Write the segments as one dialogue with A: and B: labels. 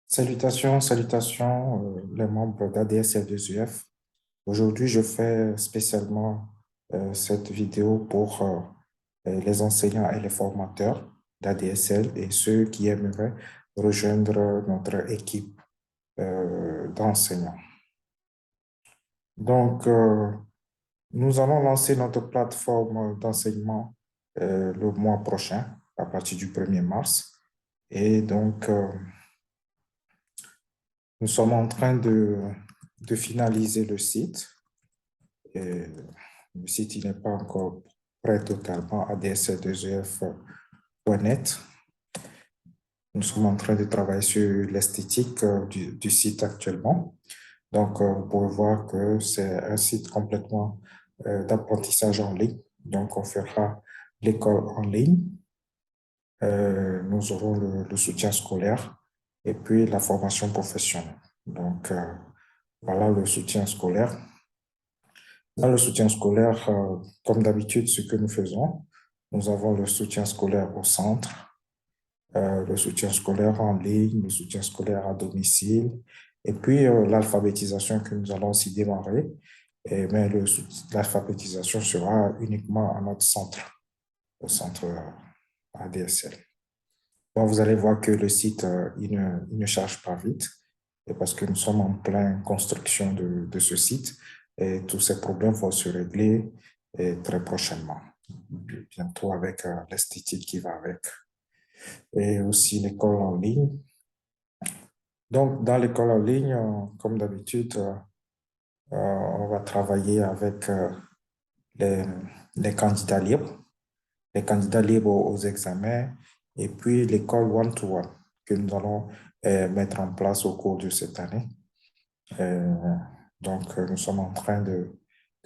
A: Salutations, salutations, les membres d'ADSL2UF. Aujourd'hui, je fais spécialement cette vidéo pour les enseignants et les formateurs d'ADSL et ceux qui aimeraient rejoindre notre équipe d'enseignants. Donc, nous allons lancer notre plateforme d'enseignement le mois prochain, à partir du 1er mars. Et donc, nous sommes en train de finaliser le site. Et le site il n'est pas encore prêt totalement, adsl2ef.net. Nous sommes en train de travailler sur l'esthétique du site actuellement. Donc, vous pouvez voir que c'est un site complètement d'apprentissage en ligne. Donc, on fera l'école en ligne. Nous aurons le soutien scolaire et puis la formation professionnelle. Donc, voilà le soutien scolaire. Dans le soutien scolaire, comme d'habitude, ce que nous faisons, nous avons le soutien scolaire au centre, le soutien scolaire en ligne, le soutien scolaire à domicile, et puis l'alphabétisation que nous allons aussi démarrer. Mais l'alphabétisation sera uniquement à notre centre, au centre ADSL. Bon, vous allez voir que le site, il ne charge pas vite, et parce que nous sommes en pleine construction de ce site, et tous ces problèmes vont se régler très prochainement, bientôt avec l'esthétique qui va avec, et aussi l'école en ligne. Donc, dans l'école en ligne, comme d'habitude, on va travailler avec les, les candidats libres, aux examens, et puis l'école one-to-one que nous allons mettre en place au cours de cette année. Donc, nous sommes en train de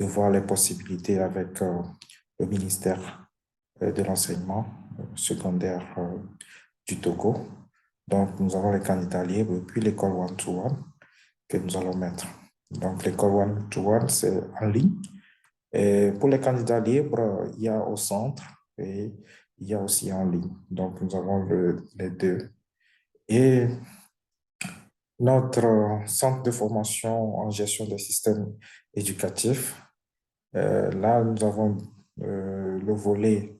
A: voir les possibilités avec le ministère de l'enseignement secondaire du Togo. Donc, nous avons les candidats libres, puis l'école one-to-one que nous allons mettre. Donc, l'école one-to-one, c'est en ligne. Et pour les candidats libres, il y a au centre et il y a aussi en ligne. Donc, nous avons les deux. Et notre centre de formation en gestion des systèmes éducatifs, là, nous avons le volet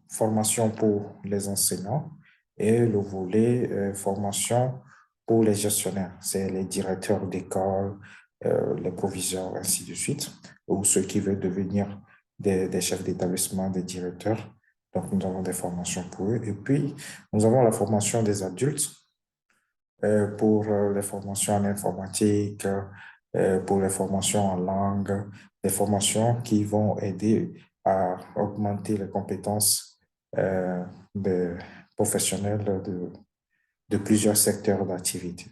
A: formation pour les enseignants et le volet formation pour les gestionnaires. C'est les directeurs d'école, les proviseurs, ainsi de suite, ou ceux qui veulent devenir des chefs d'établissement, des directeurs. Donc, nous avons des formations pour eux. Et puis, nous avons la formation des adultes pour les formations en informatique, pour les formations en langue, des formations qui vont aider à augmenter les compétences des professionnels de plusieurs secteurs d'activité.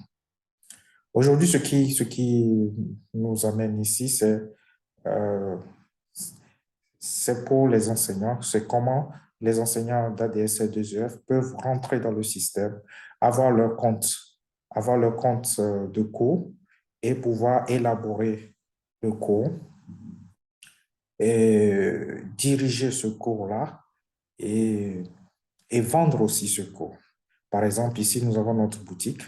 A: Aujourd'hui, ce qui nous amène ici, c'est pour les enseignants, c'est comment les enseignants d'ADSL2EF peuvent rentrer dans le système, avoir leur compte de cours et pouvoir élaborer le cours et diriger ce cours-là et, et vendre aussi ce cours. Par exemple, ici, nous avons notre boutique.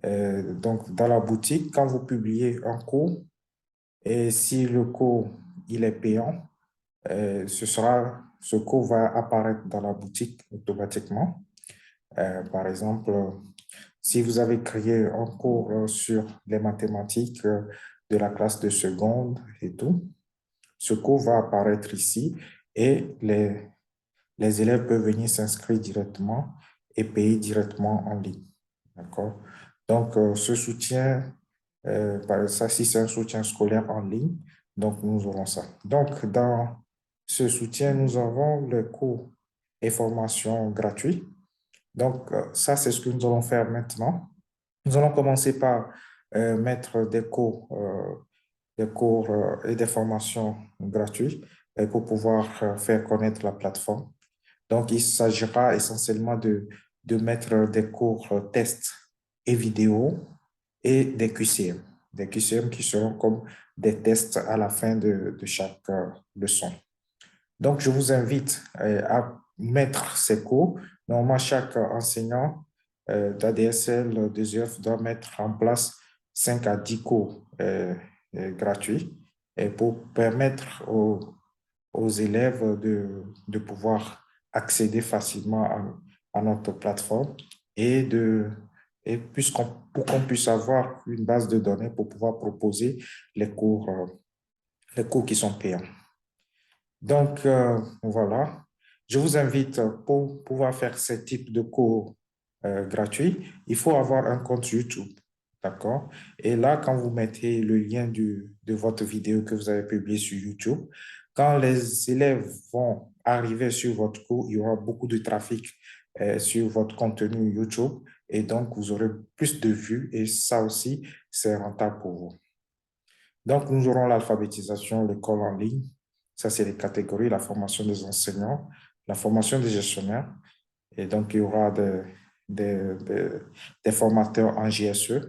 A: Donc, dans la boutique, quand vous publiez un cours, et si le cours il est payant, ce cours va apparaître dans la boutique automatiquement. Par exemple, si vous avez créé un cours sur les mathématiques de la classe de seconde et tout, ce cours va apparaître ici et les élèves peuvent venir s'inscrire directement et payer directement en ligne. D'accord? Donc, ce soutien, ça, si c'est un soutien scolaire en ligne, donc nous aurons ça. Donc, dans ce soutien, nous avons le cours et formation gratuits. Donc, ça, c'est ce que nous allons faire maintenant. Nous allons commencer par mettre des cours et des formations gratuits pour pouvoir faire connaître la plateforme. Donc, il s'agira essentiellement de mettre des cours tests et vidéos et des QCM. Des QCM qui seront comme des tests à la fin de chaque leçon. Donc, je vous invite à mettre ces cours Normalement, chaque enseignant d'ADSL 2F doit mettre en place 5 à 10 cours gratuits et pour permettre aux élèves de pouvoir accéder facilement à notre plateforme et, pour qu'on puisse avoir une base de données pour pouvoir proposer les cours qui sont payants. Donc, voilà. Je vous invite pour pouvoir faire ce type de cours gratuits, il faut avoir un compte YouTube. D'accord? Et là, quand vous mettez le lien de votre vidéo que vous avez publiée sur YouTube, quand les élèves vont arriver sur votre cours, il y aura beaucoup de trafic sur votre contenu YouTube et donc vous aurez plus de vues et ça aussi, c'est rentable pour vous. Donc, nous aurons l'alphabétisation, l'école en ligne. Ça, c'est les catégories, la formation des enseignants, la formation des gestionnaires. Et donc, il y aura des, des, des formateurs en GSE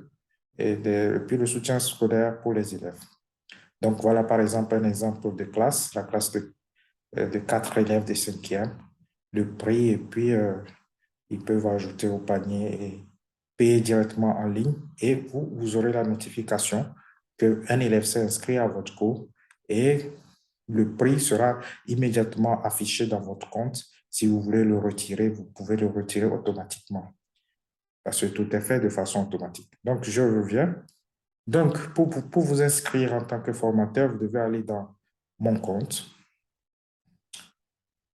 A: et puis le soutien scolaire pour les élèves. Donc, voilà par exemple un exemple de classe, la classe de 4 élèves de 5e, le prix, et puis ils peuvent ajouter au panier et payer directement en ligne. Et vous aurez la notification qu'un élève s'est inscrit à votre cours et le prix sera immédiatement affiché dans votre compte. Si vous voulez le retirer, vous pouvez le retirer automatiquement parce que tout est fait de façon automatique. Donc, je reviens. Donc, pour vous inscrire en tant que formateur, vous devez aller dans mon compte.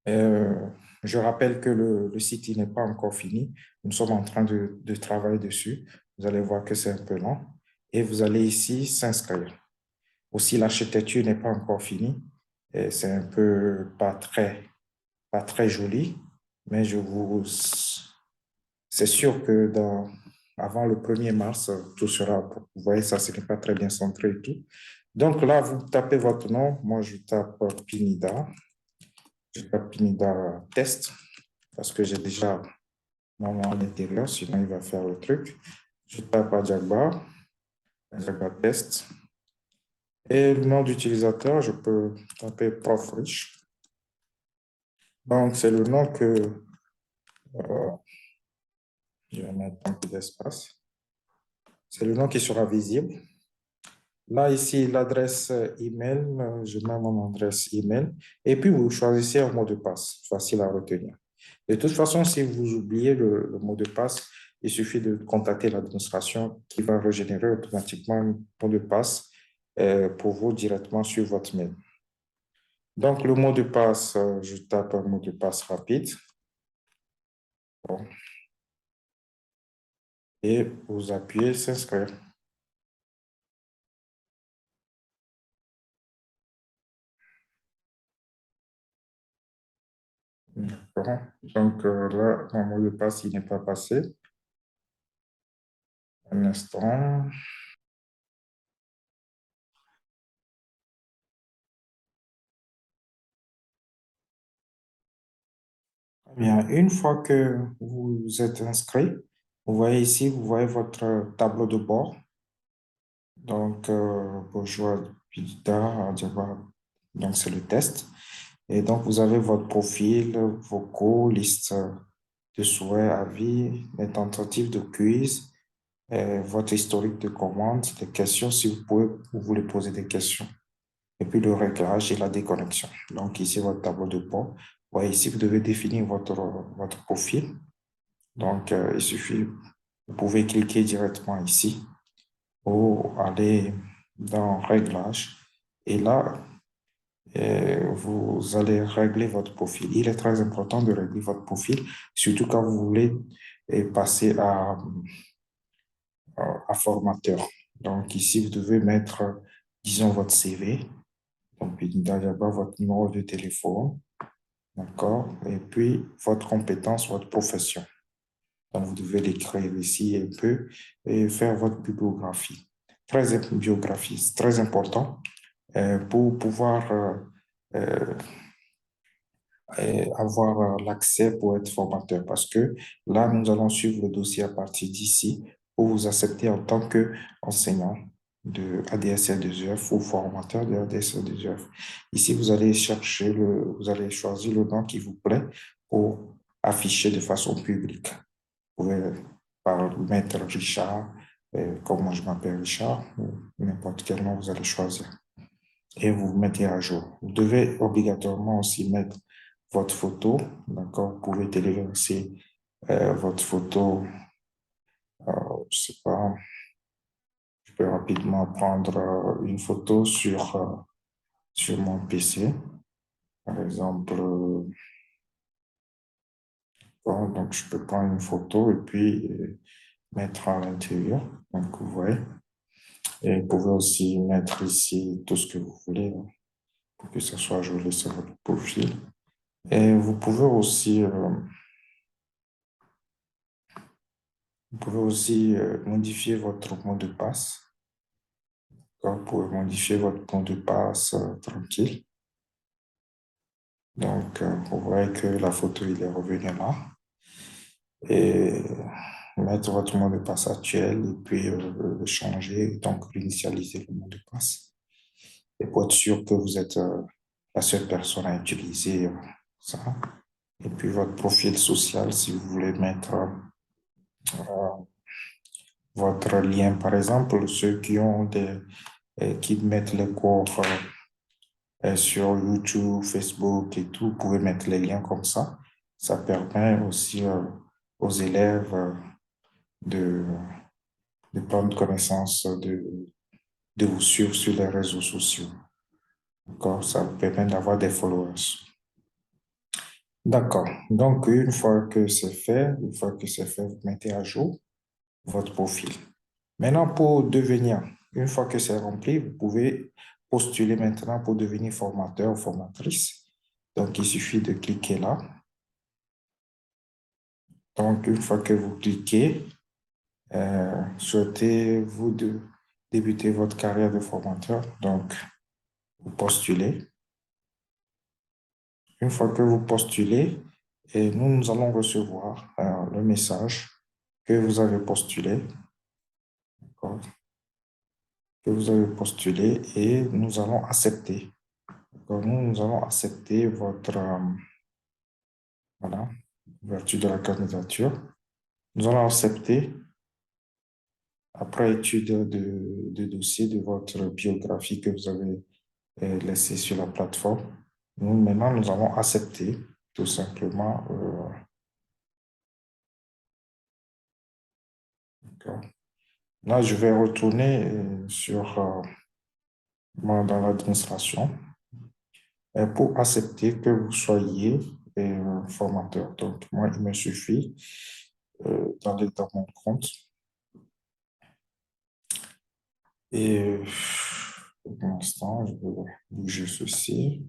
A: Euh, je rappelle que le site n'est pas encore fini. Nous sommes en train de travailler dessus. Vous allez voir que c'est un peu lent. Et vous allez ici s'inscrire. Aussi, l'architecture n'est pas encore finie. C'est un peu pas très joli, mais c'est sûr que avant le 1er mars, tout sera, vous voyez, ça, ce n'est pas très bien centré et tout. Donc là, vous tapez votre nom. Moi, je tape Pinida. Je tape Pinida Test parce que j'ai déjà mon nom à l'intérieur, sinon il va faire le truc. Je tape Adjagba Test. Et le nom d'utilisateur, je peux taper Prof Rich. Donc, c'est le nom que je vais mettre un peu d'espace. C'est le nom qui sera visible. Là, ici, l'adresse email, je mets mon adresse email. Et puis, vous choisissez un mot de passe, facile à retenir. De toute façon, si vous oubliez le mot de passe, il suffit de contacter l'administration qui va régénérer automatiquement un mot de passe pour vous directement sur votre mail. Donc, le mot de passe, je tape un mot de passe rapide. Bon. Et vous appuyez s'inscrire. D'accord. Donc là, mon mot de passe, il n'est pas passé. Un instant. Bien, une fois que vous êtes inscrit, vous voyez ici, vous voyez votre tableau de bord. Donc, Bourgeois Pida, Adjaba, donc c'est le test. Et donc, vous avez votre profil, vocaux, liste de souhaits, avis, les tentatives de quiz, votre historique de commande, des questions, si vous voulez poser des questions. Et puis le réglage et la déconnexion. Donc, ici, votre tableau de bord. Vous voyez, ici, vous devez définir votre profil. Donc, il suffit, vous pouvez cliquer directement ici ou aller dans Réglage. Et là, vous allez régler votre profil. Il est très important de régler votre profil, surtout quand vous voulez passer à formateur. Donc, ici, vous devez mettre, disons, votre CV. Donc, d'abord votre numéro de téléphone, d'accord? Et puis, votre compétence, votre profession. Donc, vous devez l'écrire ici un peu et faire votre bibliographie. Biographie, c'est très important pour pouvoir avoir l'accès pour être formateur parce que là, nous allons suivre le dossier à partir d'ici pour vous accepter en tant qu'enseignant de ADSL2EF ou formateur de ADSL2EF. Ici, vous allez choisir le nom qui vous plaît pour affiché de façon publique. Vous pouvez mettre Richard, comme moi je m'appelle Richard, ou n'importe quel nom vous allez choisir. Et vous vous mettez à jour. Vous devez obligatoirement aussi mettre votre photo, d'accord? Vous pouvez téléverser votre photo, je sais pas, je peux rapidement prendre une photo sur mon PC. Par exemple, bon, donc je peux prendre une photo et puis mettre à l'intérieur. Donc, vous voyez. Et vous pouvez aussi mettre ici tout ce que vous voulez hein, pour que ce soit joli sur votre profil. Et vous pouvez aussi modifier votre mot de passe. Vous pouvez modifier votre mot de passe tranquille. Donc, vous voyez que la photo, il est revenu là. Et mettre votre mot de passe actuel et puis le changer, donc initialiser le mot de passe. Et pour être sûr que vous êtes la seule personne à utiliser ça. Et puis votre profil social, si vous voulez mettre votre lien, par exemple, ceux qui mettent les cours sur YouTube, Facebook et tout, vous pouvez mettre les liens comme ça. Ça permet aussi aux élèves de, de prendre connaissance de vous suivre sur les réseaux sociaux. D'accord? Ça vous permet d'avoir des followers. D'accord. Donc, une fois que c'est fait, vous mettez à jour votre profil. Maintenant, une fois que c'est rempli, vous pouvez postuler maintenant pour devenir formateur ou formatrice. Donc, il suffit de cliquer là. Donc, une fois que vous cliquez, souhaitez-vous débuter votre carrière de formateur. Donc, vous postulez. Une fois que vous postulez, et nous allons recevoir le message que vous avez postulé, d'accord, que vous avez postulé et nous allons accepter. Nous allons accepter votre voilà, ouverture de la candidature. Nous allons accepter après étude de dossier de votre biographie que vous avez laissé sur la plateforme. Maintenant, nous allons accepter tout simplement. D'accord. Là, je vais retourner dans l'administration pour accepter que vous soyez formateur. Donc, moi, il me suffit d'aller dans mon compte et pour l'instant, je vais bouger ceci.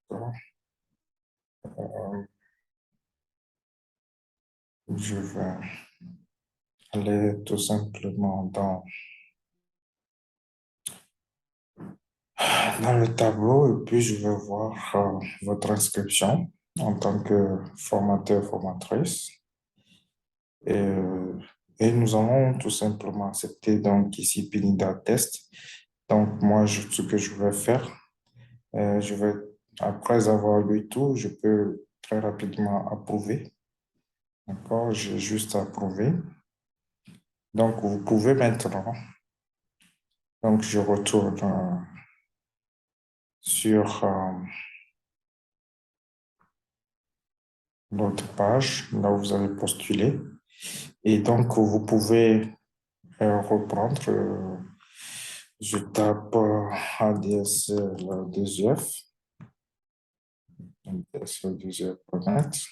A: D'accord. Je vais aller tout simplement dans le tableau et puis je vais voir votre inscription en tant que formateur, formatrice. Et, et nous allons tout simplement accepter donc ici Pinida Test. Donc moi, ce que je vais faire, je vais, après avoir lu tout, je peux très rapidement approuver. D'accord, j'ai juste approuvé. Donc vous pouvez maintenant, donc je retourne sur l'autre page, là où vous avez postulé. Et donc vous pouvez reprendre. Je tape ADSL 2F. ADSL2F.net.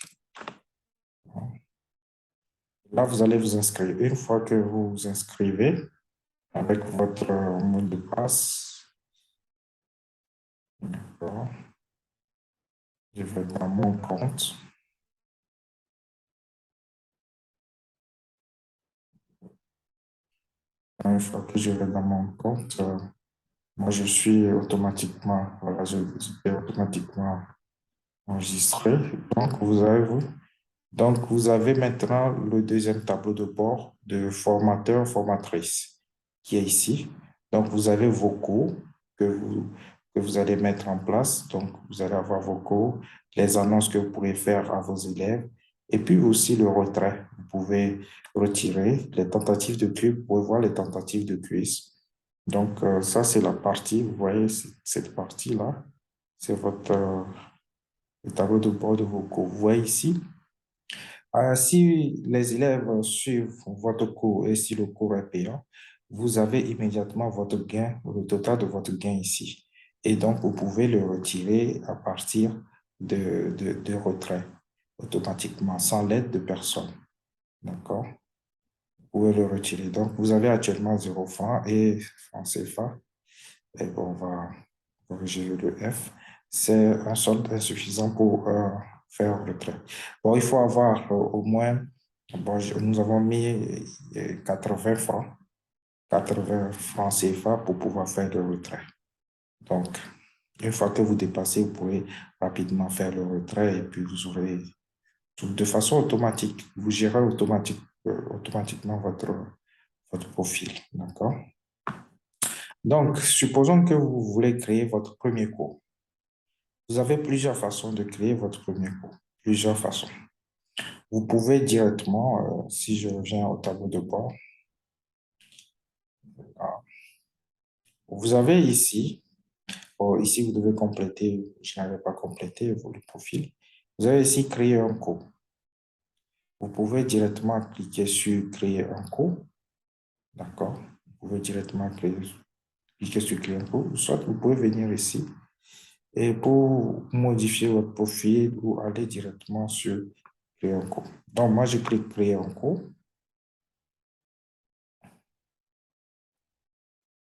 A: Là, vous allez vous inscrire. Une fois que vous vous inscrivez avec votre mot de passe, d'accord, je vais dans mon compte. Une fois que je vais dans mon compte, moi, je suis automatiquement, voilà, je vais automatiquement enregistré. Donc, vous avez maintenant le deuxième tableau de bord de formateur, formatrice qui est ici. Donc, vous avez vos cours que que vous allez mettre en place. Donc, vous allez avoir vos cours, les annonces que vous pourrez faire à vos élèves, et puis aussi le retrait. Vous pouvez retirer les tentatives de cube, vous pouvez voir les tentatives de quiz. Donc, ça, c'est la partie, vous voyez, cette partie-là, c'est le tableau de bord de vos cours. Vous voyez ici, si les élèves suivent votre cours et si le cours est payant, vous avez immédiatement votre gain, le total de votre gain ici. Et donc, vous pouvez le retirer à partir de retrait automatiquement, sans l'aide de personne. D'accord? Vous pouvez le retirer. Donc, vous avez actuellement 0 francs et francs CFA. Et bon, on va corriger le F. C'est un solde insuffisant pour faire le trait. Bon, il faut avoir au moins, bon, nous avons mis 80 francs, 80 francs CFA pour pouvoir faire le retrait. Donc, une fois que vous dépassez, vous pourrez rapidement faire le retrait et puis vous aurez tout de façon automatique. Vous gérez automatiquement votre profil. D'accord? Donc, supposons que vous voulez créer votre premier cours. Vous avez plusieurs façons de créer votre premier cours. Plusieurs façons. Vous pouvez directement, si je viens au tableau de bord, vous avez ici, ici vous devez compléter, je n'avais pas complété le profil. Vous avez ici créer un cours. Vous pouvez directement cliquer sur créer un cours. D'accord? Vous pouvez directement cliquer sur créer un cours. Soit vous pouvez venir ici et pour modifier votre profil ou aller directement sur créer un cours. Donc, moi, je clique créer un cours.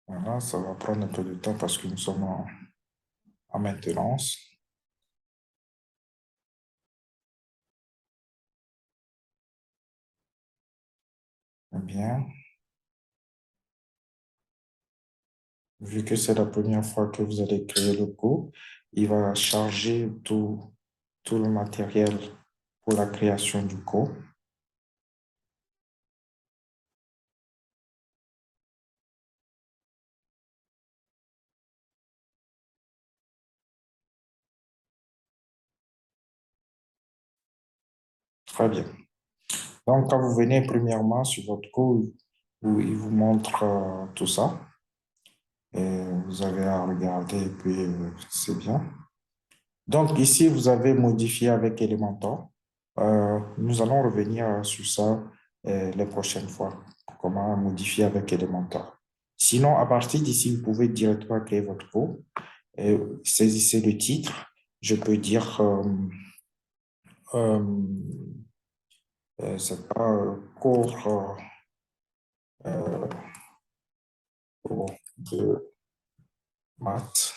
A: Voilà, ça va prendre un peu de temps parce que nous sommes en maintenance. Bien, vu que c'est la première fois que vous allez créer le cours, il va charger tout le matériel pour la création du cours. Très bien. Donc, quand vous venez premièrement sur votre cours, où il vous montre tout ça, et vous avez à regarder et puis c'est bien. Donc, ici, vous avez modifié avec Elementor. Nous allons revenir sur ça les prochaines fois, comment modifier avec Elementor. Sinon, à partir d'ici, vous pouvez directement créer votre cours. Et saisissez le titre. Je peux dire, euh, c'est pas cours cours de maths.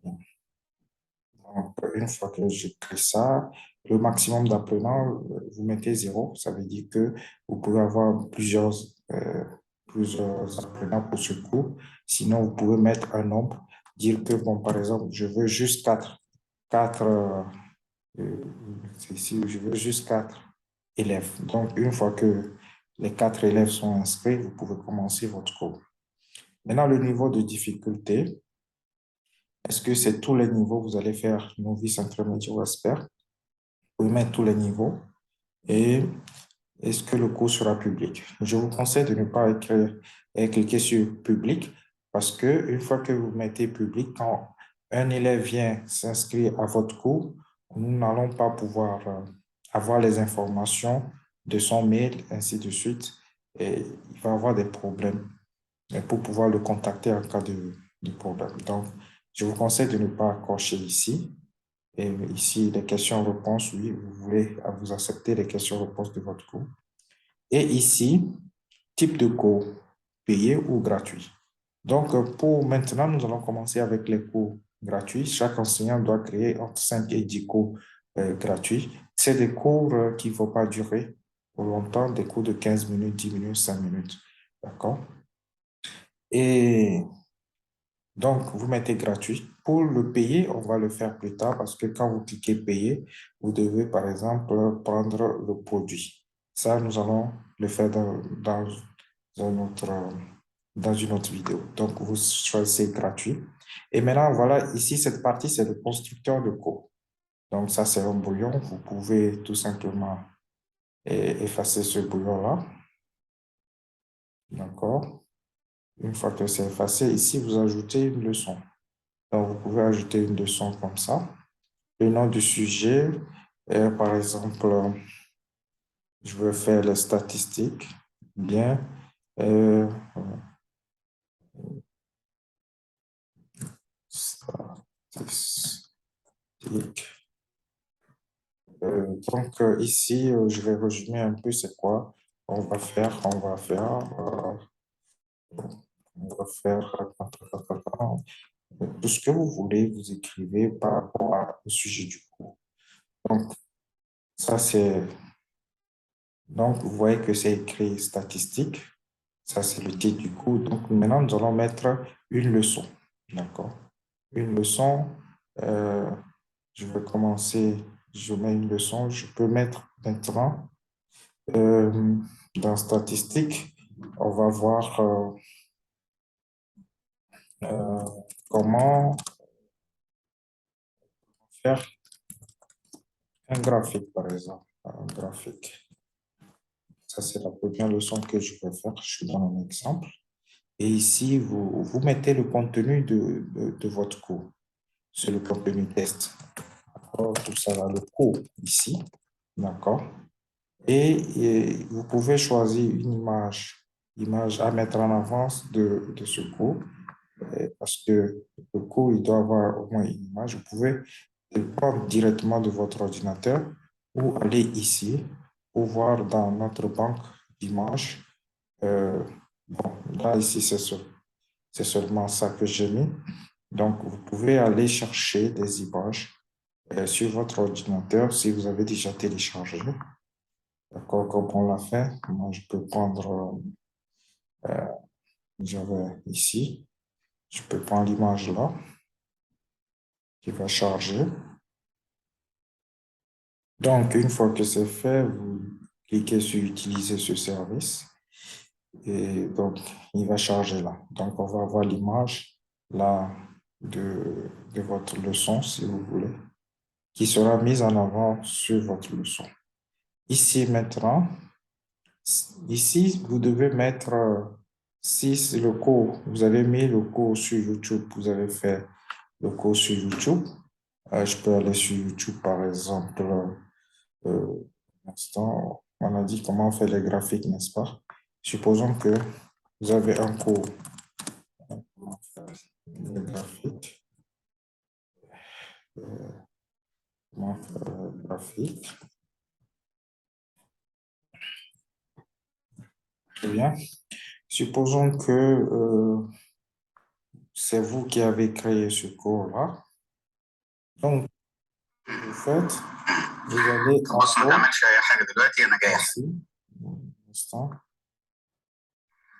A: Donc, une fois que j'écris ça, le maximum d'apprenants, vous mettez 0. Ça veut dire que vous pouvez avoir plusieurs apprenants pour ce cours. Sinon, vous pouvez mettre un nombre, dire que, bon, par exemple, je veux juste 4. 4, ici, je veux juste 4 élèves. Donc, une fois que les 4 élèves sont inscrits, vous pouvez commencer votre cours. Maintenant, le niveau de difficulté, est-ce que c'est tous les niveaux? Vous allez faire novice, intermédiaire ou expert? Vous pouvez mettre tous les niveaux. Et est-ce que le cours sera public? Je vous conseille de ne pas cliquer sur public parce que une fois que vous mettez public, quand un élève vient s'inscrire à votre cours, nous n'allons pas pouvoir avoir les informations de son mail, ainsi de suite. Et il va avoir des problèmes pour pouvoir le contacter en cas de problème. Donc, je vous conseille de ne pas cocher ici. Et ici, les questions-réponses, oui, vous voulez vous accepter les questions-réponses de votre cours. Et ici, type de cours, payé ou gratuit. Donc, pour maintenant, nous allons commencer avec les cours gratuits. Chaque enseignant doit créer entre 5 et 10 cours gratuits. C'est des cours qui ne vont pas durer longtemps, des cours de 15 minutes, 10 minutes, 5 minutes. D'accord? Et donc, vous mettez gratuit. Pour le payer, on va le faire plus tard parce que quand vous cliquez payer, vous devez, par exemple, prendre le produit. Ça, nous allons le faire dans une autre vidéo. Donc, vous choisissez gratuit. Et maintenant, voilà, ici, cette partie, c'est le constructeur de cours. Donc, ça, c'est un brouillon. Vous pouvez tout simplement effacer ce brouillon-là. D'accord? Une fois que c'est effacé, ici, vous ajoutez une leçon. Donc, vous pouvez ajouter une leçon comme ça. Le nom du sujet, par exemple, je veux faire les statistiques. Bien. Euh, Statistique. Ici, je vais résumer un peu c'est quoi on va faire. On va faire tout ce que vous voulez, vous écrivez par rapport au sujet du cours. Donc, ça c'est, donc vous voyez que c'est écrit statistique. Ça c'est le titre du cours. Donc, maintenant, nous allons mettre une leçon. D'accord? Une leçon, euh, je vais commencer, je mets une leçon, je peux mettre maintenant dans statistique, on va voir euh, comment faire un graphique, par exemple. Un graphique. Ça, c'est la première leçon que je vais faire. Je donne un exemple. Et ici, vous mettez le contenu de votre cours. C'est le contenu test. D'accord? Tout ça, là, le cours ici. D'accord? Et vous pouvez choisir une image à mettre en avance de ce cours. Parce que le cours, il doit avoir au moins une image. Vous pouvez le prendre directement de votre ordinateur ou aller ici pour voir dans notre banque d'images. Euh, bon, là, ici, c'est seulement ça que j'ai mis. Donc, vous pouvez aller chercher des images sur votre ordinateur si vous avez déjà téléchargé. D'accord, comme on l'a fait. Moi, je peux prendre, j'avais ici, je peux prendre l'image là qui va charger. Donc, une fois que c'est fait, vous cliquez sur Utiliser ce service et donc, il va charger là. Donc, on va avoir l'image là de votre leçon, si vous voulez, qui sera mise en avant sur votre leçon. Ici, maintenant, ici, vous devez mettre, si c'est le cours, vous avez mis le cours sur YouTube, vous avez fait le cours sur YouTube. Je peux aller sur YouTube, par exemple, l'instant, on a dit comment on fait les graphiques, n'est-ce pas? Supposons que vous avez un cours. Comment faire les graphiques? Euh, Comment faire les graphiques? Très bien. Supposons que c'est vous qui avez créé ce cours-là. Donc, vous faites, vous allez en haut, ici, un instant.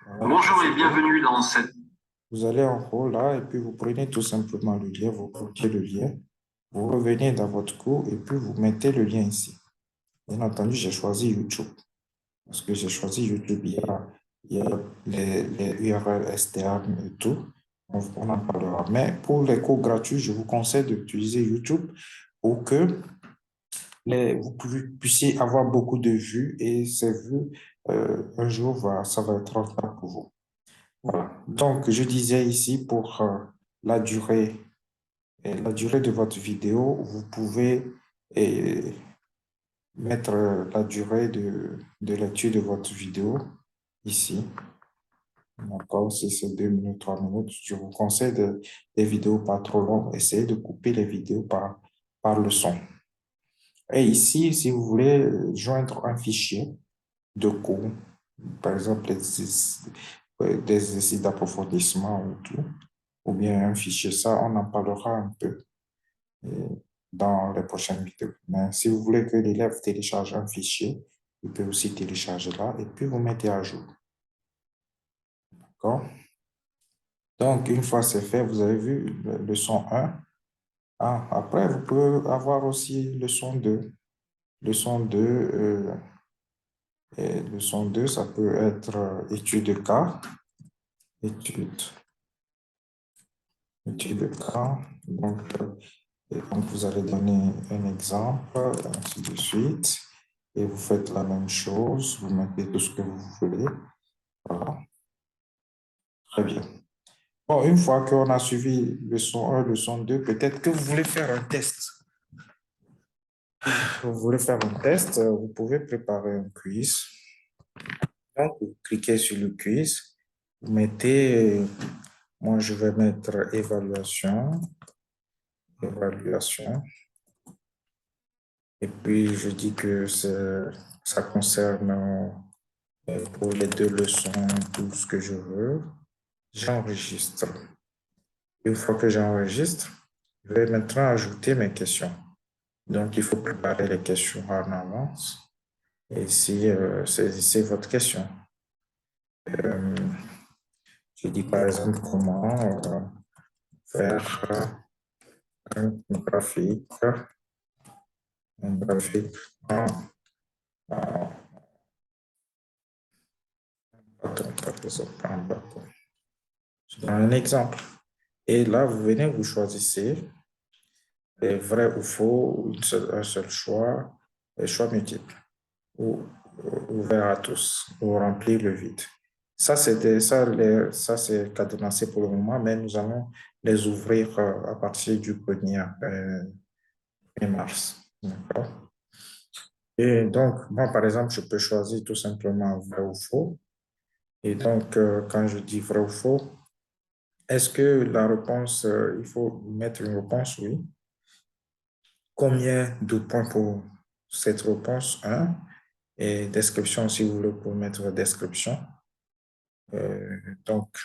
A: Voilà.
B: Bonjour et bienvenue dans cette...
A: Vous allez en haut là et puis vous prenez tout simplement le lien, vous copiez le lien, vous revenez dans votre cours et puis vous mettez le lien ici. Bien entendu, j'ai choisi YouTube parce que j'ai choisi YouTube. Il y a les URL STM et tout. On en parlera. Mais pour les cours gratuits, je vous conseille d'utiliser YouTube pour que vous puissiez avoir beaucoup de vues et ces vues, un jour, ça va être rentable pour vous. Voilà. Donc, je disais ici pour la durée, la durée de votre vidéo, vous pouvez mettre la durée de lecture de votre vidéo ici. D'accord, si c'est 2 minutes, 3 minutes, je vous conseille des vidéos pas trop longues. Essayez de couper les vidéos par le son. Et ici, si vous voulez joindre un fichier de cours, par exemple des exercices d'approfondissement ou tout, ou bien un fichier, ça, on en parlera un peu dans les prochaines vidéos. Mais si vous voulez que l'élève télécharge un fichier, il peut aussi télécharger là et puis vous mettez à jour. D'accord? Donc, une fois c'est fait, vous avez vu le son 1. Ah, après, vous pouvez avoir aussi le son 2. Le son 2, Et leçon 2, ça peut être étude de cas, étude, étude de cas. Et donc, vous allez donner un exemple, ainsi de suite. Et vous faites la même chose, vous mettez tout ce que vous voulez. Voilà, très bien. Bon, une fois qu'on a suivi leçon 1, leçon 2, peut-être que vous voulez faire un test. Vous voulez faire un test, vous pouvez préparer un quiz. Donc, vous cliquez sur le quiz, vous mettez, moi je vais mettre évaluation, évaluation, et puis je dis que ça concerne pour les deux leçons tout ce que je veux. J'enregistre. Une fois que j'enregistre, je vais maintenant ajouter mes questions. Donc, il faut préparer les questions en avance. Et ici, c'est votre question. Euh, je dis par exemple comment faire un graphique, un graphique en bâton, par exemple, en bâton. Je donne un exemple. Et là, vous venez, vous choisissez vrai ou faux, un seul choix, choix multiple, ou ouvert à tous, ou remplir le vide. Ça, c'est cadenassé pour le moment, mais nous allons les ouvrir à partir du 1er mars. D'accord? Et donc, moi, par exemple, je peux choisir tout simplement vrai ou faux. Et donc, quand je dis vrai ou faux, est-ce que la réponse, il faut mettre une réponse, oui. Combien de points pour cette réponse? Un. Et description, si vous voulez, pour mettre description. Donc,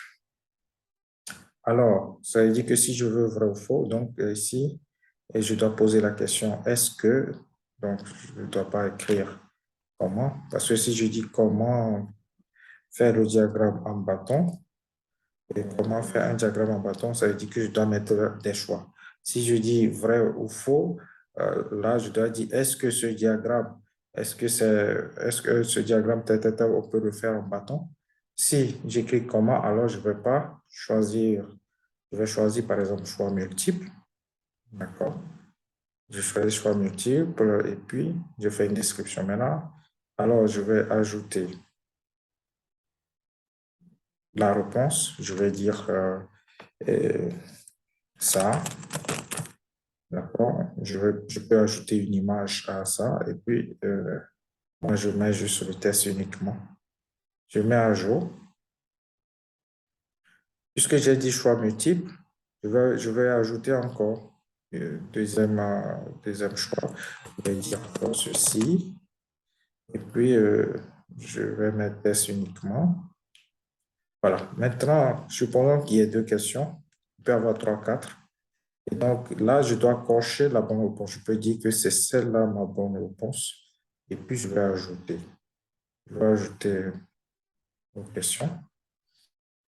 A: alors, ça veut dire que si je veux vrai ou faux, donc ici, et je dois poser la question, est-ce que, donc je ne dois pas écrire comment, parce que si je dis comment faire le diagramme en bâton, et comment faire un diagramme en bâton, ça veut dire que je dois mettre des choix. Si je dis vrai ou faux, là, je dois dire, est-ce que ce diagramme, est-ce que ce diagramme, on peut le faire en bâton? Si j'écris comment, alors je ne vais pas choisir, je vais choisir par exemple choix multiple, d'accord? Je choisis choix multiple et puis je fais une description maintenant. Alors, je vais ajouter la réponse, je vais dire euh, ça. D'accord? Je peux ajouter une image à ça et puis moi je mets juste le test uniquement. Je mets à jour. Puisque j'ai dit choix multiple, je vais ajouter encore deuxième choix. Je vais dire encore ceci et puis je vais mettre test uniquement. Voilà. Maintenant, supposons qu'il y ait deux questions. Il peut y avoir trois, quatre. Et donc là, je dois cocher la bonne réponse. Je peux dire que c'est celle-là ma bonne réponse. Et puis, je vais ajouter. Je vais ajouter une question.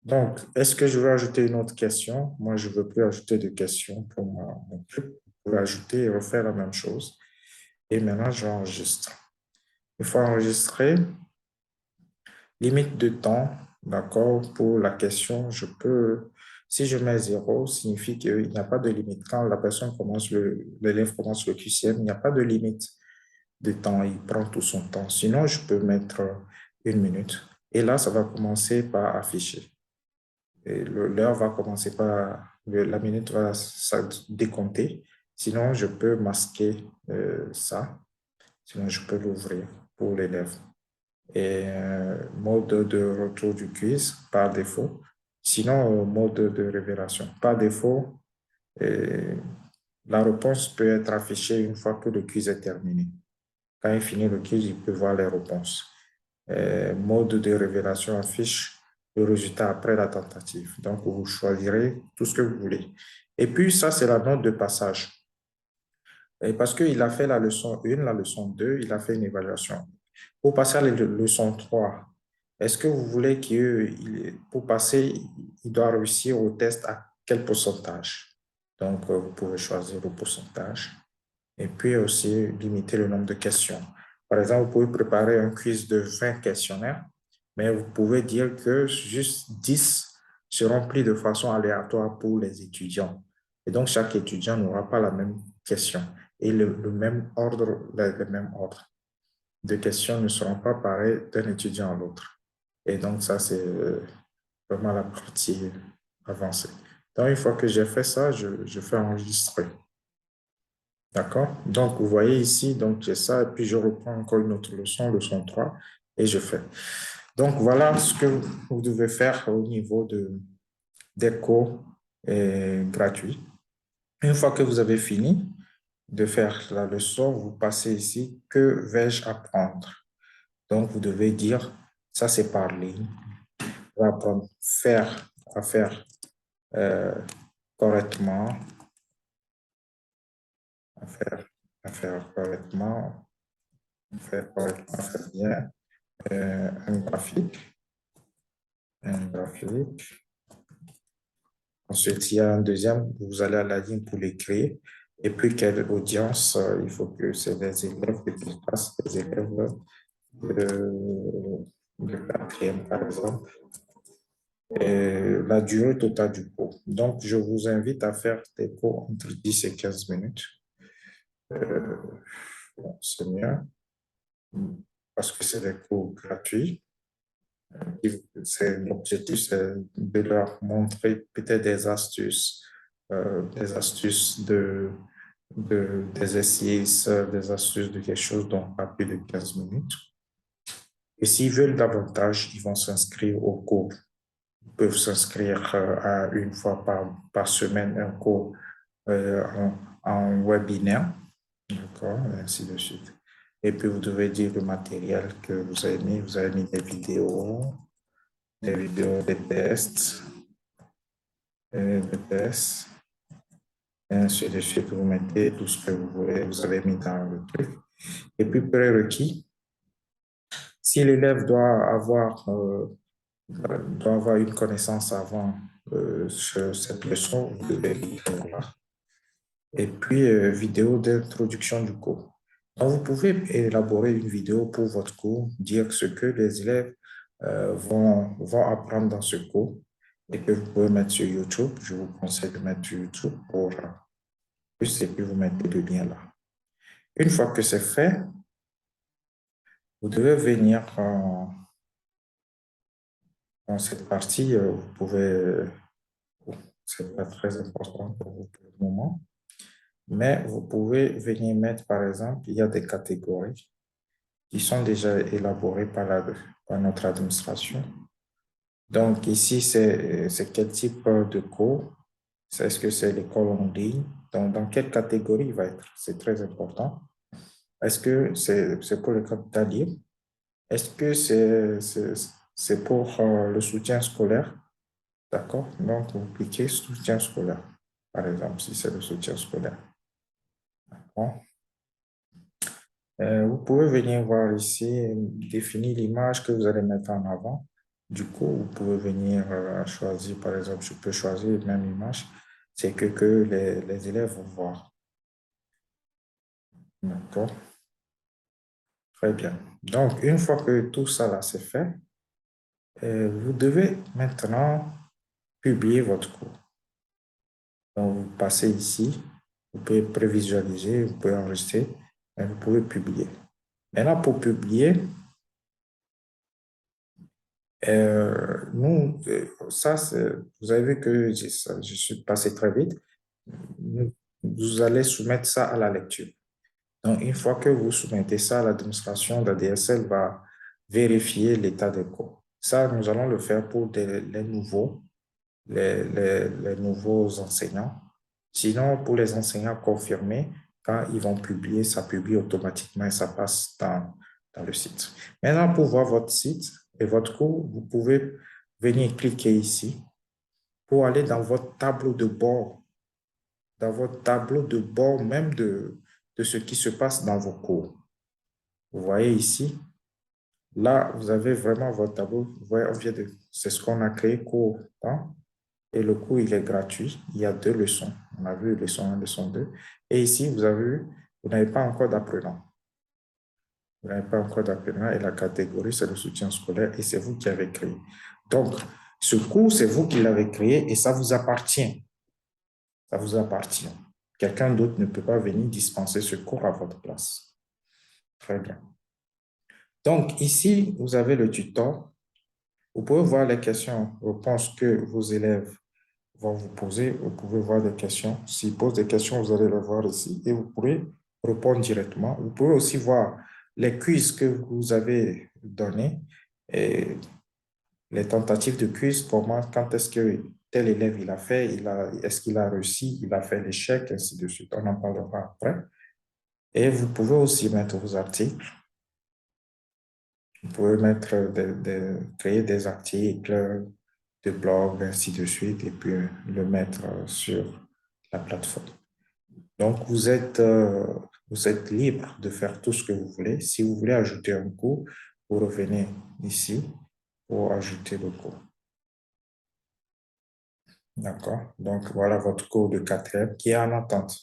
A: Donc, est-ce que je vais ajouter une autre question? Moi, je ne veux plus ajouter de questions pour mon truc. Je vais ajouter et refaire la même chose. Et maintenant, j'enregistre. Une fois enregistré, limite de temps, d'accord, pour la question, si je mets 0, signifie qu'il n'y a pas de limite. Quand la personne commence, l'élève commence le QCM, il n'y a pas de limite de temps, il prend tout son temps. Sinon, je peux mettre 1 minute. Et là, ça va commencer par afficher. L'heure va commencer la minute va décompter. Sinon, je peux masquer ça. Sinon, je peux l'ouvrir pour l'élève. Et mode de retour du quiz par défaut. Sinon, mode de révélation. Par défaut, la réponse peut être affichée une fois que le quiz est terminé. Quand il finit le quiz, il peut voir les réponses. Mode de révélation affiche le résultat après la tentative. Donc, vous choisirez tout ce que vous voulez. Et puis, ça, c'est la note de passage. Et parce qu'il a fait la leçon 1, la leçon 2, il a fait une évaluation. Pour passer à la leçon 3, est-ce que vous voulez pour passer, il doit réussir au test à quel pourcentage? Donc, vous pouvez choisir le pourcentage. Et puis aussi limiter le nombre de questions. Par exemple, vous pouvez préparer un quiz de 20 questionnaires, mais vous pouvez dire que juste 10 seront pris de façon aléatoire pour les étudiants. Et donc, chaque étudiant n'aura pas la même question et le même ordre, le même ordre de questions ne seront pas pareils d'un étudiant à l'autre. Et donc, ça, c'est vraiment la partie avancée. Donc, une fois que j'ai fait ça, je fais enregistrer. D'accord? Donc, vous voyez ici, donc j'ai ça, et puis je reprends encore une autre leçon, leçon 3, et je fais. Donc, voilà ce que vous devez faire au niveau des cours gratuits. Une fois que vous avez fini de faire la leçon, vous passez ici, que vais-je apprendre? Donc, vous devez dire, ça c'est par ligne. On va apprendre à faire euh, correctement, à faire, à faire correctement, à faire bien, un graphique, un graphique. Ensuite, il y a un deuxième, vous allez à la ligne pour l'écrire. Et puis, quelle audience, il faut que c'est des élèves qui passent, des élèves de quatrième, par exemple. Et la durée totale du cours. Donc, je vous invite à faire des cours entre 10 et 15 minutes. Euh, bon, c'est mieux parce que c'est des cours gratuits. L'objectif, c'est de leur montrer peut-être des astuces des exercices, des astuces de quelque chose dont pas plus de 15 minutes. Et s'ils veulent davantage, ils vont s'inscrire au cours. Ils peuvent s'inscrire à une fois par semaine, un cours en webinaire, d'accord, et ainsi de suite. Et puis, vous devez dire le matériel que vous avez mis. Vous avez mis des vidéos, des tests, et ainsi de suite. Vous mettez tout ce que vous voulez, vous avez mis dans le truc. Et puis, prérequis, si l'élève doit avoir une connaissance avant cette leçon, vous devez l'écrire là. Et puis, vidéo d'introduction du cours. Donc, vous pouvez élaborer une vidéo pour votre cours, dire ce que les élèves vont apprendre dans ce cours et que vous pouvez mettre sur YouTube. Je vous conseille de mettre sur YouTube pour plus et puis vous mettez le lien là. Une fois que c'est fait, vous devez venir dans cette partie. Vous pouvez, c'est pas très important pour vous pour le moment, mais vous pouvez venir mettre, par exemple, il y a des catégories qui sont déjà élaborées par notre administration. Donc, ici, c'est quel type de cours? Est-ce que c'est l'école en ligne? Donc, dans quelle catégorie il va être? C'est très important. Est-ce que c'est pour le capital libre? Est-ce que c'est pour le soutien scolaire? D'accord? Donc, vous cliquez soutien scolaire, par exemple, si c'est le soutien scolaire. Bon. Vous pouvez venir voir ici, définir l'image que vous allez mettre en avant. Du coup, vous pouvez venir choisir, par exemple, je peux choisir la même image, c'est que les élèves vont voir. D'accord? Très bien. Donc, une fois que tout ça là c'est fait, vous devez maintenant publier votre cours. Donc, vous passez ici, vous pouvez prévisualiser, vous pouvez enregistrer, et vous pouvez publier. Maintenant, pour publier, ça, vous avez vu que je suis passé très vite. Vous allez soumettre ça à la lecture. Donc, une fois que vous soumettez ça, l'administration de la DSL va vérifier l'état des cours. Ça, nous allons le faire pour les nouveaux enseignants. Sinon, pour les enseignants confirmés, quand ils vont publier, ça publie automatiquement et ça passe dans le site. Maintenant, pour voir votre site et votre cours, vous pouvez venir cliquer ici pour aller dans votre tableau de bord, même de ce qui se passe dans vos cours. Vous voyez ici, là, vous avez vraiment votre tableau. Vous voyez, c'est ce qu'on a créé cours. Hein? Et le cours, il est gratuit. Il y a 2 leçons. On a vu leçon 1, leçon 2. Et ici, vous avez vu, vous n'avez pas encore d'apprenant. Vous n'avez pas encore d'apprenant et la catégorie, c'est le soutien scolaire et c'est vous qui avez créé. Donc, ce cours, c'est vous qui l'avez créé et ça vous appartient. Ça vous appartient. Quelqu'un d'autre ne peut pas venir dispenser ce cours à votre place. Très bien. Donc, ici, vous avez le tuteur. Vous pouvez voir les questions, réponses que vos élèves vont vous poser. Vous pouvez voir des questions. S'ils posent des questions, vous allez les voir ici et vous pourrez répondre directement. Vous pouvez aussi voir les quiz que vous avez donnés et les tentatives de quiz, comment, quand est-ce que tel élève il a fait, est-ce qu'il a réussi, il a fait l'échec, ainsi de suite. On en parlera après. Et vous pouvez aussi mettre vos articles. Vous pouvez mettre créer des articles de blog, ainsi de suite, et puis le mettre sur la plateforme. Donc, vous êtes libre de faire tout ce que vous voulez. Si vous voulez ajouter un cours, vous revenez ici pour ajouter le cours. D'accord? Donc, voilà votre cours de quatrième qui est en attente.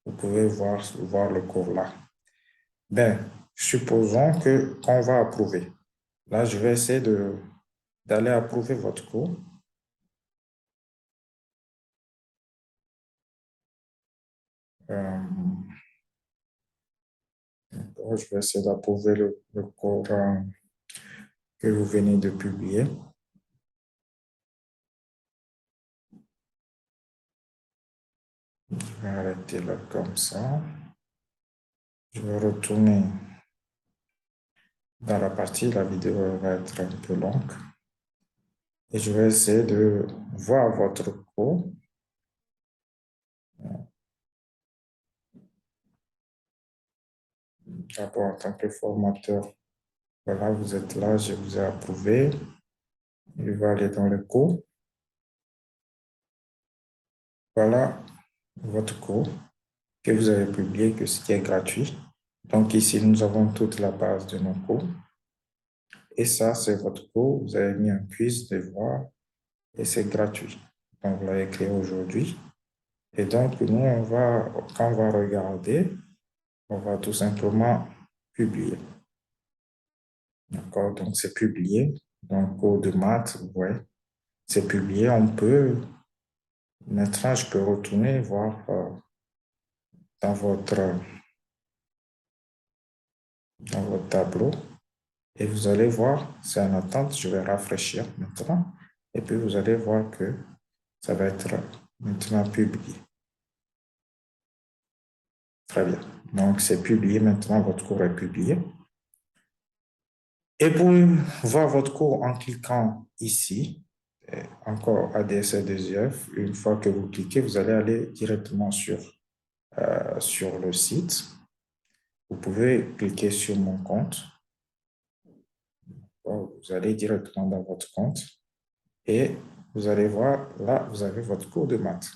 A: Vous pouvez voir le cours là. Ben, supposons qu'on va approuver. Là, je vais essayer d'aller approuver votre cours. Euh, je vais essayer d'approuver le cours que vous venez de publier. Je vais arrêter là comme ça. Je vais retourner dans la partie, la vidéo va être un peu longue. Et je vais essayer de voir votre cours. D'abord, en tant que formateur, voilà, vous êtes là, je vous ai approuvé. Je vais aller dans le cours. Voilà votre cours que vous avez publié, qui est gratuit. Donc ici, nous avons toute la base de nos cours. Et ça, c'est votre cours. Vous avez mis un quiz, devoir, et c'est gratuit. Donc, vous l'avez créé aujourd'hui. Et donc, nous, quand on va regarder, on va tout simplement publier. D'accord? Donc, c'est publié. Donc, cours de maths, ouais, c'est publié. Maintenant, je peux retourner voir dans dans votre tableau. Et vous allez voir, c'est en attente. Je vais rafraîchir maintenant. Et puis, vous allez voir que ça va être maintenant publié. Très bien. Donc, c'est publié maintenant. Votre cours est publié. Et pour voir votre cours en cliquant ici, encore ADSL2IF, une fois que vous cliquez, vous allez aller directement sur le site. Vous pouvez cliquer sur mon compte. Vous allez directement dans votre compte et vous allez voir, là, vous avez votre cours de maths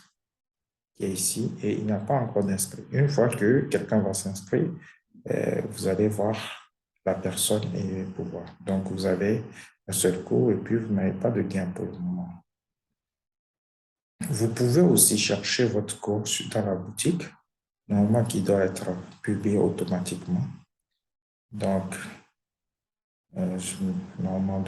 A: qui est ici et il n'y a pas encore d'inscrit. Une fois que quelqu'un va s'inscrire, vous allez voir la personne et pouvoir. Donc, vous avez un seul cours et puis vous n'avez pas de gain pour le moment. Vous pouvez aussi chercher votre cours dans la boutique, normalement qui doit être publié automatiquement. Donc, normalement,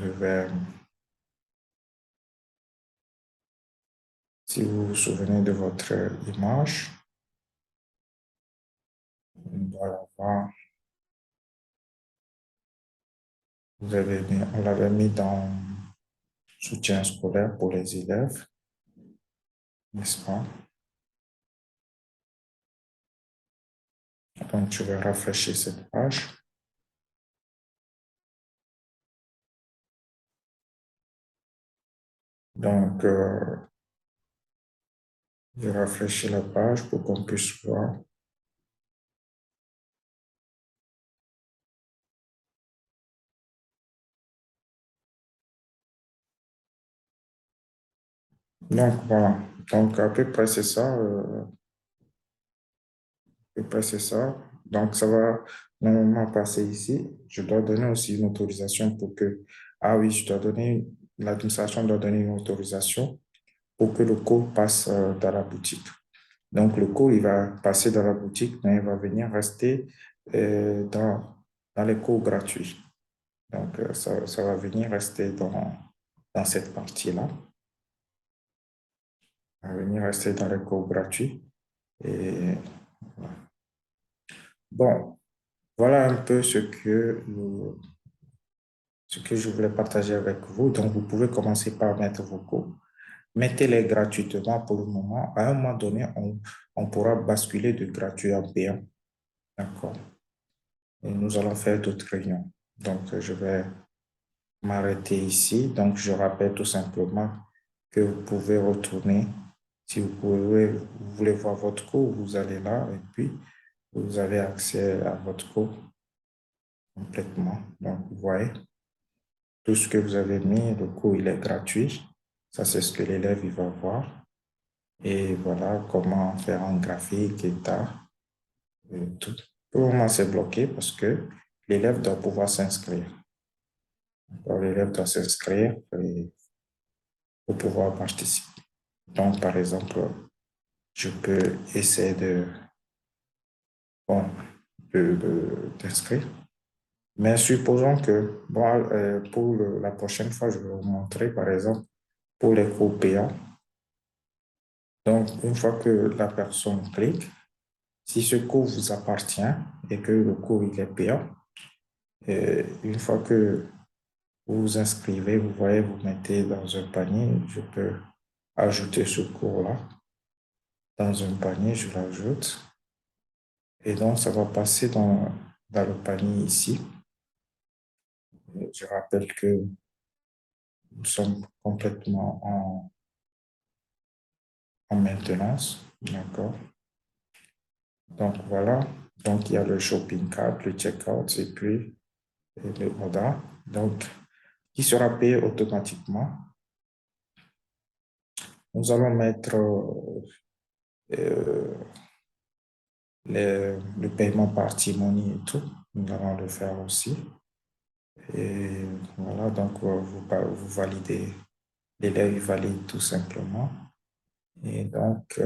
A: si vous vous souvenez de votre image, on doit l'avoir. On l'avait mis dans soutien scolaire pour les élèves, n'est-ce pas? Donc, je vais rafraîchir cette page. Donc, je rafraîchis la page pour qu'on puisse voir. Donc, voilà. Donc, à peu près, c'est ça. À peu près, c'est ça. Donc, ça va normalement passer ici. Je dois donner aussi une autorisation pour que... Ah oui, l'administration doit donner une autorisation pour que le cours passe dans la boutique. Donc, le cours, il va passer dans la boutique, mais il va venir rester dans dans les cours gratuits. Donc, ça va venir rester dans cette partie-là. Ça va venir rester dans les cours gratuits. Et bon, voilà un peu ce que je voulais partager avec vous. Donc, vous pouvez commencer par mettre vos cours. Mettez-les gratuitement pour le moment. À un moment donné, on pourra basculer de gratuit en payant. D'accord. Et nous allons faire d'autres réunions. Donc, je vais m'arrêter ici. Donc, je rappelle tout simplement que vous pouvez retourner. Si vous voulez voir votre cours, vous allez là et puis vous avez accès à votre cours complètement. Donc, vous voyez, tout ce que vous avez mis, le cours, il est gratuit. Ça, c'est ce que l'élève, il va voir. Et voilà comment faire un graphique et tout. Pour le moment, c'est bloqué parce que l'élève doit pouvoir s'inscrire. L'élève doit s'inscrire pour pouvoir participer. Donc, par exemple, je peux essayer bon, d'inscrire. Mais supposons que, bon, pour la prochaine fois, je vais vous montrer, par exemple, pour les cours payants. Donc, une fois que la personne clique, si ce cours vous appartient et que le cours il est payant, une fois que vous vous inscrivez, vous voyez, vous mettez dans un panier, je peux ajouter ce cours-là dans un panier, je l'ajoute. Et donc, ça va passer dans le panier ici. Je rappelle que nous sommes complètement en maintenance. D'accord? Donc, voilà. Donc, il y a le shopping cart, le checkout et puis le order. Donc, qui sera payé automatiquement. Nous allons mettre euh, le paiement par Timoni et tout. Nous allons le faire aussi. Et voilà, donc vous validez, l'élève valide tout simplement. Et donc,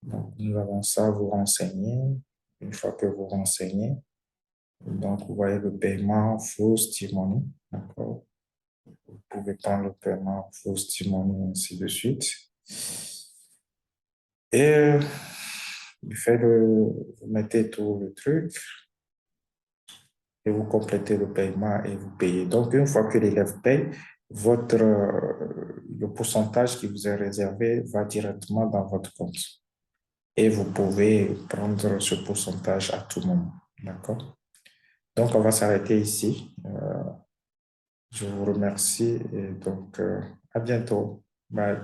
A: nous avons ça, vous renseignez. Une fois que vous renseignez, donc vous voyez le paiement full Timoni, d'accord? Vous pouvez prendre le paiement full Timoni, ainsi de suite. Et vous mettez tout le truc et vous complétez le paiement et vous payez. Donc, une fois que l'élève paye, le pourcentage qui vous est réservé va directement dans votre compte. Et vous pouvez prendre ce pourcentage à tout moment. D'accord? Donc, on va s'arrêter ici. Je vous remercie et donc à bientôt. Bye.